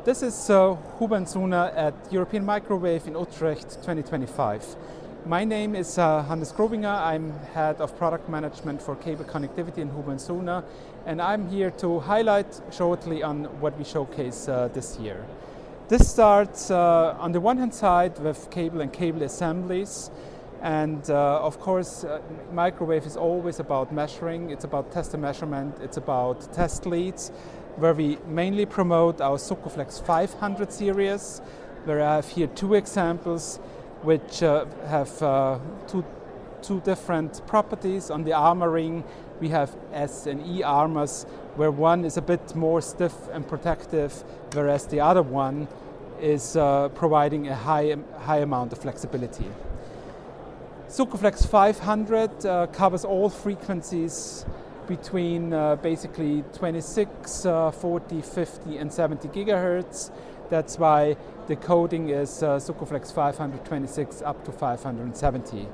This is Huber and Suhner at European Microwave in Utrecht 2025. My name is Hannes Grobinger. I'm Head of Product Management for Cable Connectivity in Huber and Suhner, and I'm here to highlight shortly on what we showcase this year. This starts on the one hand side with cable and cable assemblies, and of course microwave is always about measuring, it's about test and measurement, it's about test leads, where we mainly promote our Sucoflex 500 series, where I have here two examples which have two different properties. On the armor ring we have S and E armors, where one is a bit more stiff and protective, whereas the other one is providing a high amount of flexibility. Sucoflex 500 covers all frequencies between basically 26, 40, 50 and 70 gigahertz. That's why the coding is Sucoflex 526 up to 570.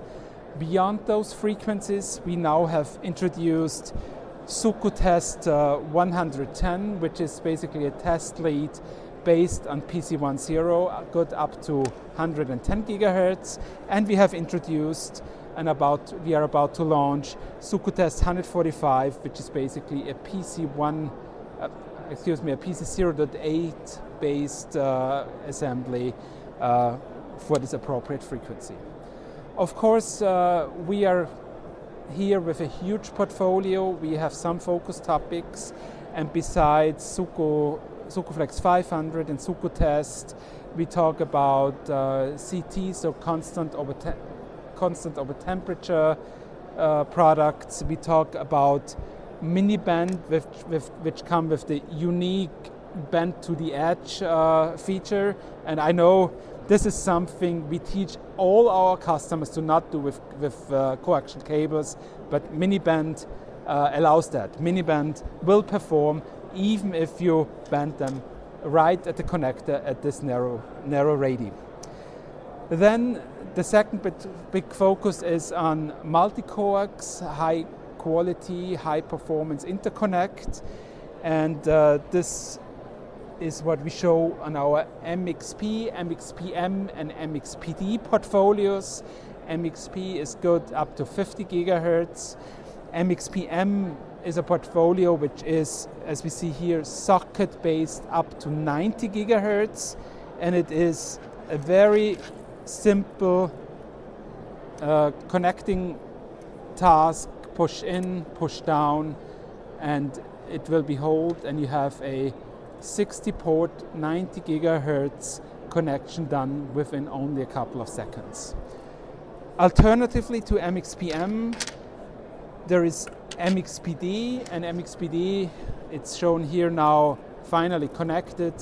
Beyond those frequencies, we now have introduced SucoTest 110, which is basically a test lead based on PC10, good up to 110 gigahertz, and we have introduced we are about to launch SucoTest 145, which is basically a PC0.8 based assembly for this appropriate frequency. Of course, we are here with a huge portfolio. We have some focus topics, and besides Sucoflex 500 and SucoTest, we talk about CT, so constant over temperature products. We talk about mini band, which come with the unique bend to the edge feature. And I know this is something we teach all our customers to not do with coaxial cables, but mini band allows that. Mini band will perform even if you bend them right at the connector at this narrow radii. Then the second big focus is on Multi-Coax, high quality, high performance interconnect, and this is what we show on our MXP, MXPM and MXPD portfolios. MXP is good up to 50 gigahertz. MXPM is a portfolio which is, as we see here, socket based up to 90 gigahertz, and it is a very simple connecting task, push in, push down, and it will be hold, and you have a 60 port 90 gigahertz connection done within only a couple of seconds. Alternatively to MXPM, there is MXPD, and MXPD, it's shown here now finally connected,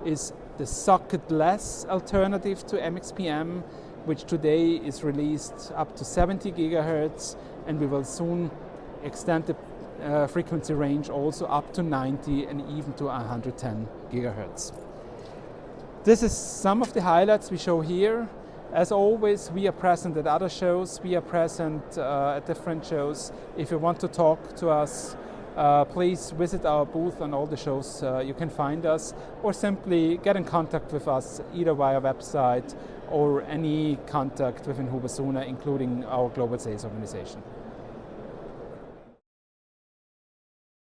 is the socket-less alternative to MXPM, which today is released up to 70 gigahertz, and we will soon extend the frequency range also up to 90 and even to 110 gigahertz. This is some of the highlights we show here. As always, we are present at other shows, we are present at different shows. If you want to talk to us, please visit our booth on all the shows you can find us, or simply get in contact with us either via website or any contact within Huber Suhner, including our global sales organization.